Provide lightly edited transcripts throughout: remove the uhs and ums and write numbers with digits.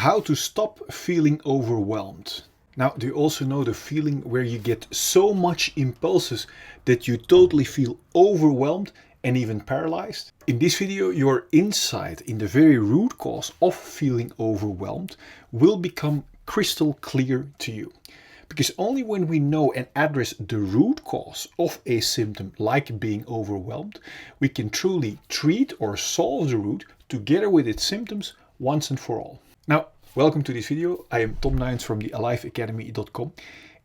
How to stop feeling overwhelmed. Now, do you also know the feeling where you get so much impulses that you totally feel overwhelmed and even paralyzed? In this video, your insight in the very root cause of feeling overwhelmed will become crystal clear to you. Because only when we know and address the root cause of a symptom like being overwhelmed, we can truly treat or solve the root together with its symptoms once and for all. Now, welcome to this video. I am Tom Nuyens from the eight.Academy.com,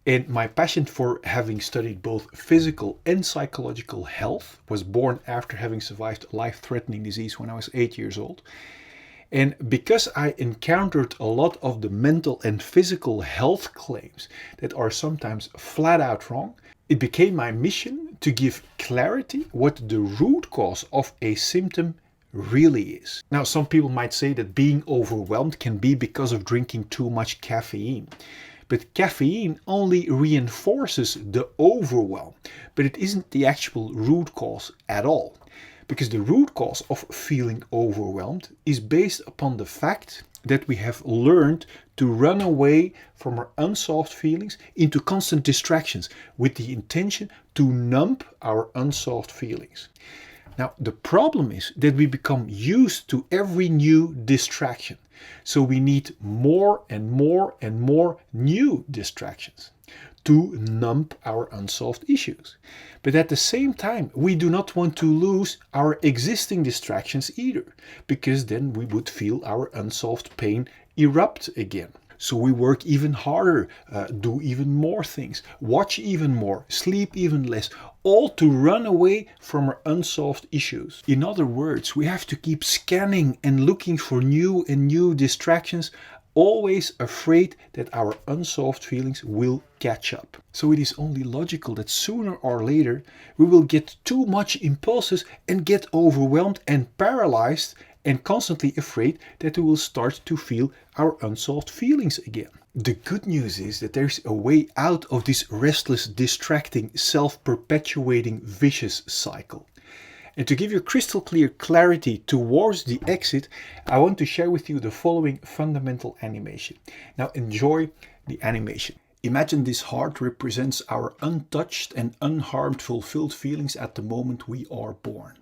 and my passion for having studied both physical and psychological health was born after having survived a life-threatening disease when I was 8 years old. And because I encountered a lot of the mental and physical health claims that are sometimes flat out wrong, it became my mission to give clarity what the root cause of a symptom really is. Now, some people might say that being overwhelmed can be because of drinking too much caffeine. But caffeine only reinforces the overwhelm, but it isn't the actual root cause at all. Because the root cause of feeling overwhelmed is based upon the fact that we have learned to run away from our unsolved feelings into constant distractions with the intention to numb our unsolved feelings. Now, the problem is that we become used to every new distraction. So we need more and more and more new distractions to numb our unsolved issues. But at the same time, we do not want to lose our existing distractions either, because then we would feel our unsolved pain erupt again. So we work even harder, do even more things, watch even more, sleep even less, all to run away from our unsolved issues. In other words, we have to keep scanning and looking for new and new distractions, always afraid that our unsolved feelings will catch up. So it is only logical that sooner or later we will get too much impulses and get overwhelmed and paralyzed and constantly afraid that we will start to feel our unsolved feelings again. The good news is that there's a way out of this restless, distracting, self-perpetuating vicious cycle. And to give you crystal clear clarity towards the exit, I want to share with you the following fundamental animation. Now enjoy the animation. Imagine this heart represents our untouched and unharmed fulfilled feelings at the moment we are born.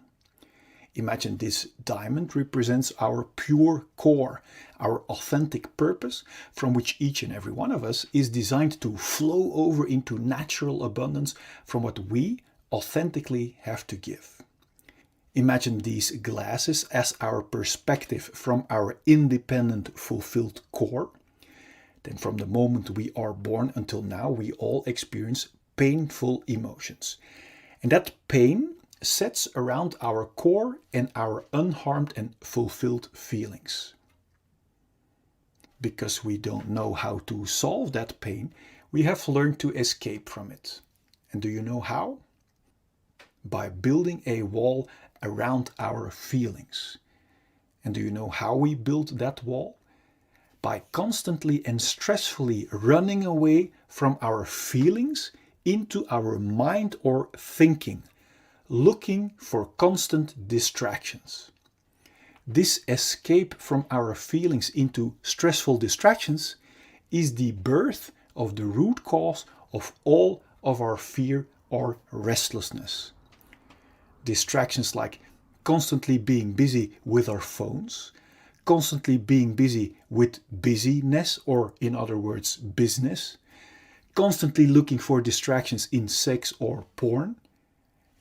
Imagine this diamond represents our pure core, our authentic purpose, from which each and every one of us is designed to flow over into natural abundance from what we authentically have to give. Imagine these glasses as our perspective from our independent, fulfilled core. Then from the moment we are born until now, we all experience painful emotions. And that pain sets around our core and our unharmed and fulfilled feelings. Because we don't know how to solve that pain, we have learned to escape from it. And do you know how? By building a wall around our feelings. And do you know how we build that wall? By constantly and stressfully running away from our feelings into our mind or thinking, looking for constant distractions. This escape from our feelings into stressful distractions is the birth of the root cause of all of our fear or restlessness. Distractions like constantly being busy with our phones, constantly being busy with busyness, or in other words, business, constantly looking for distractions in sex or porn.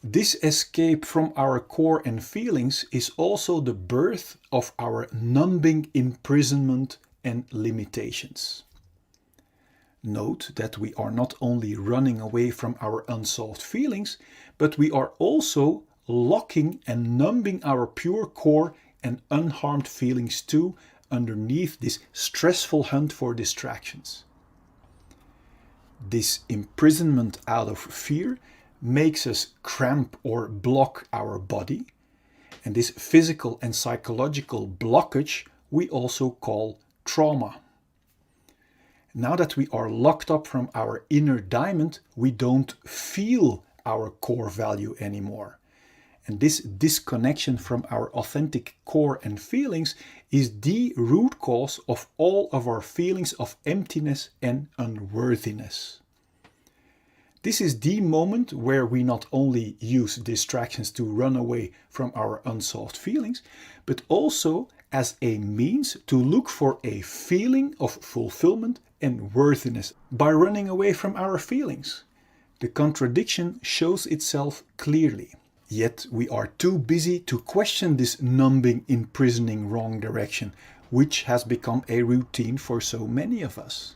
This escape from our core and feelings is also the birth of our numbing imprisonment and limitations. Note that we are not only running away from our unsolved feelings, but we are also locking and numbing our pure core and unharmed feelings too underneath this stressful hunt for distractions. This imprisonment out of fear makes us cramp or block our body, and this physical and psychological blockage we also call trauma. Now that we are locked up from our inner diamond, we don't feel our core value anymore. And this disconnection from our authentic core and feelings is the root cause of all of our feelings of emptiness and unworthiness. This is the moment where we not only use distractions to run away from our unsolved feelings, but also as a means to look for a feeling of fulfillment and worthiness by running away from our feelings. The contradiction shows itself clearly. Yet we are too busy to question this numbing, imprisoning wrong direction, which has become a routine for so many of us.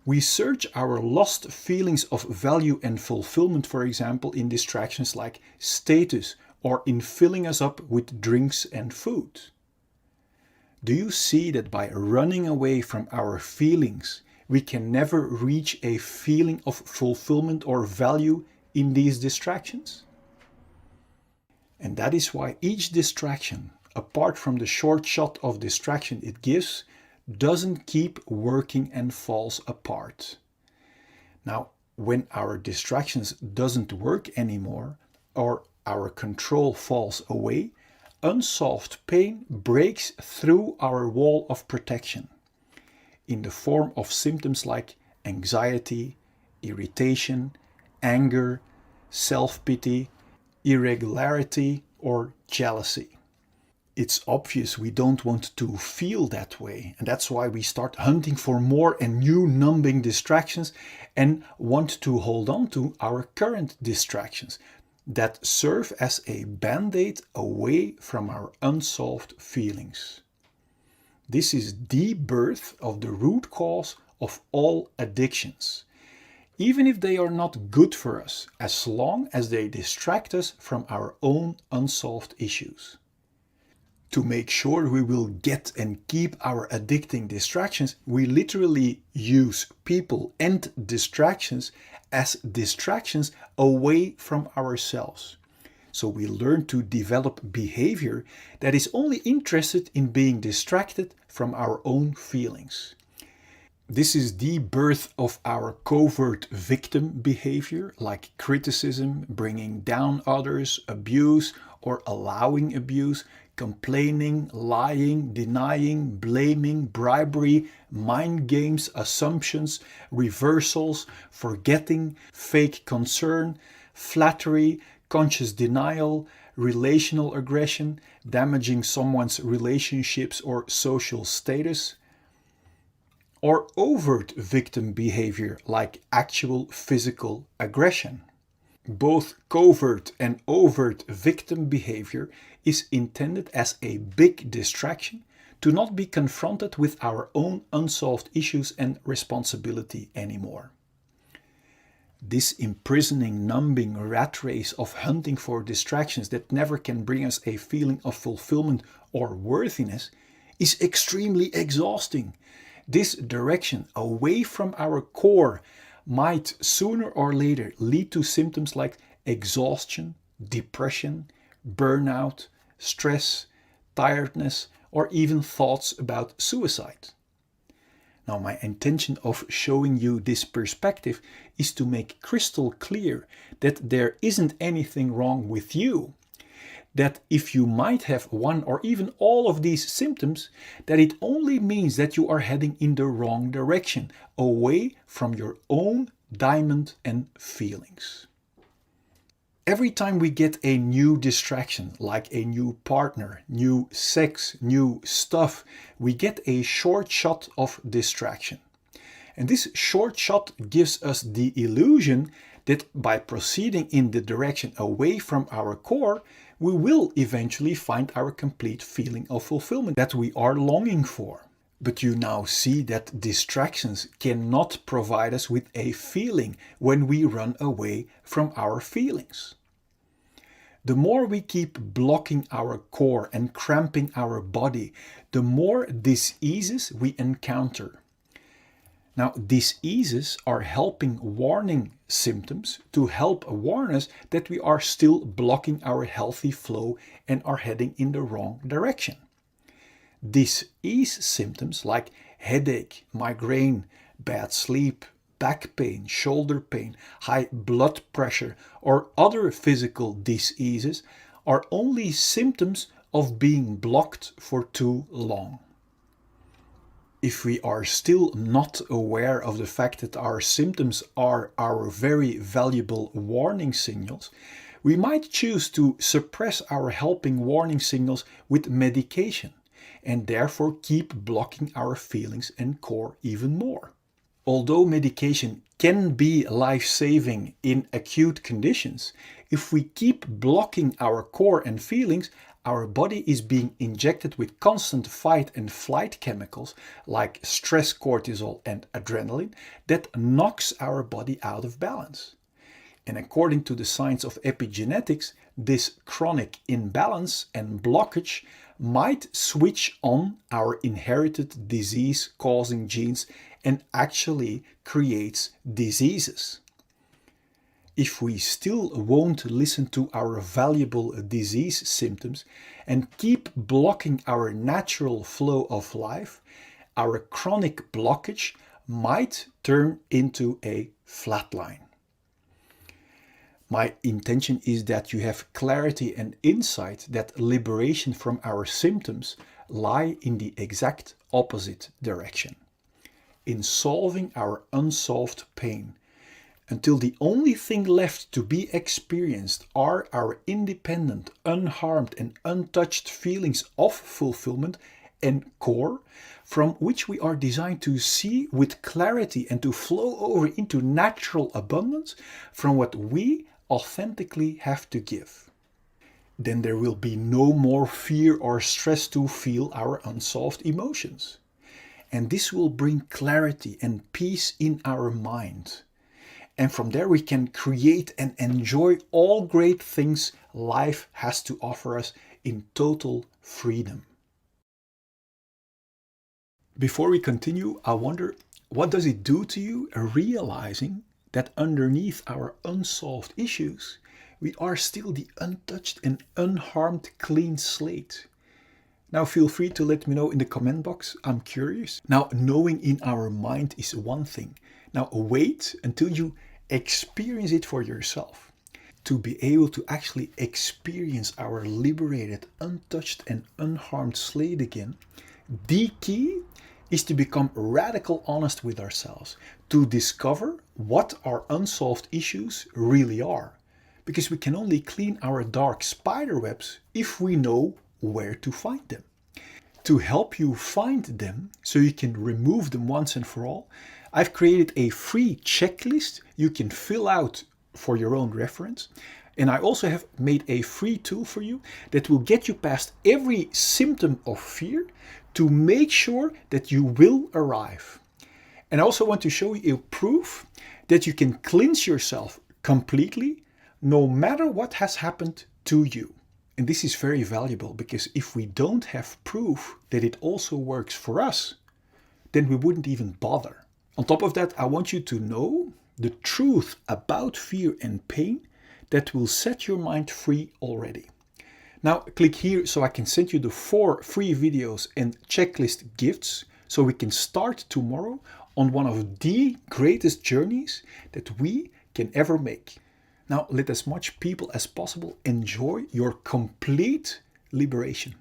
We search our lost feelings of value and fulfillment, for example, in distractions like status or in filling us up with drinks and food. Do you see that by running away from our feelings, we can never reach a feeling of fulfillment or value in these distractions? And that is why each distraction, apart from the short shot of distraction it gives, doesn't keep working and falls apart. Now, when our distractions doesn't work anymore or our control falls away, unsolved pain breaks through our wall of protection in the form of symptoms like anxiety, irritation, anger, self-pity, irregularity, or jealousy. It's obvious we don't want to feel that way, and that's why we start hunting for more and new numbing distractions and want to hold on to our current distractions that serve as a band-aid away from our unsolved feelings. This is the birth of the root cause of all addictions, even if they are not good for us, as long as they distract us from our own unsolved issues. To make sure we will get and keep our addicting distractions, we literally use people and distractions as distractions away from ourselves. So we learn to develop behavior that is only interested in being distracted from our own feelings. This is the birth of our covert victim behavior, like criticism, bringing down others, abuse or allowing abuse, complaining, lying, denying, blaming, bribery, mind games, assumptions, reversals, forgetting, fake concern, flattery, conscious denial, relational aggression, damaging someone's relationships or social status, or overt victim behavior like actual physical aggression. Both covert and overt victim behavior is intended as a big distraction to not be confronted with our own unsolved issues and responsibility anymore. This imprisoning, numbing rat race of hunting for distractions that never can bring us a feeling of fulfillment or worthiness is extremely exhausting. This direction away from our core might sooner or later lead to symptoms like exhaustion, depression, burnout, stress, tiredness, or even thoughts about suicide. Now, my intention of showing you this perspective is to make crystal clear that there isn't anything wrong with you. That if you might have one or even all of these symptoms, that it only means that you are heading in the wrong direction, away from your own diamond and feelings. Every time we get a new distraction, like a new partner, new sex, new stuff, we get a short shot of distraction. And this short shot gives us the illusion that by proceeding in the direction away from our core, we will eventually find our complete feeling of fulfillment that we are longing for. But you now see that distractions cannot provide us with a feeling when we run away from our feelings. The more we keep blocking our core and cramping our body, the more diseases we encounter. Now, diseases are helping warning symptoms to help warn us that we are still blocking our healthy flow and are heading in the wrong direction. Disease symptoms like headache, migraine, bad sleep, back pain, shoulder pain, high blood pressure, or other physical diseases are only symptoms of being blocked for too long. If we are still not aware of the fact that our symptoms are our very valuable warning signals, we might choose to suppress our helping warning signals with medication and therefore keep blocking our feelings and core even more. Although medication can be life-saving in acute conditions, if we keep blocking our core and feelings, our body is being injected with constant fight and flight chemicals like stress cortisol and adrenaline that knocks our body out of balance. And according to the science of epigenetics, this chronic imbalance and blockage might switch on our inherited disease-causing genes and actually creates diseases. If we still won't listen to our valuable disease symptoms and keep blocking our natural flow of life, our chronic blockage might turn into a flatline. My intention is that you have clarity and insight that liberation from our symptoms lie in the exact opposite direction, in solving our unsolved pain, until the only thing left to be experienced are our independent, unharmed and untouched feelings of fulfillment and core, from which we are designed to see with clarity and to flow over into natural abundance from what we authentically have to give. Then there will be no more fear or stress to feel our unsolved emotions. And this will bring clarity and peace in our mind. And from there we can create and enjoy all great things life has to offer us in total freedom. Before we continue, I wonder, what does it do to you realizing that underneath our unsolved issues, we are still the untouched and unharmed clean slate? Now feel free to let me know in the comment box. I'm curious. Now, knowing in our mind is one thing. Now wait until you experience it for yourself. To be able to actually experience our liberated, untouched and unharmed slate again, the key is to become radical honest with ourselves, to discover what our unsolved issues really are. Because we can only clean our dark spider webs if we know where to find them. To help you find them, so you can remove them once and for all, I've created a free checklist you can fill out for your own reference. And I also have made a free tool for you that will get you past every symptom of fear to make sure that you will arrive. And I also want to show you a proof that you can cleanse yourself completely no matter what has happened to you. And this is very valuable because if we don't have proof that it also works for us, then we wouldn't even bother. On top of that, I want you to know the truth about fear and pain that will set your mind free already. Now click here so I can send you the 4 free videos and checklist gifts so we can start tomorrow on one of the greatest journeys that we can ever make. Now let as much people as possible enjoy your complete liberation.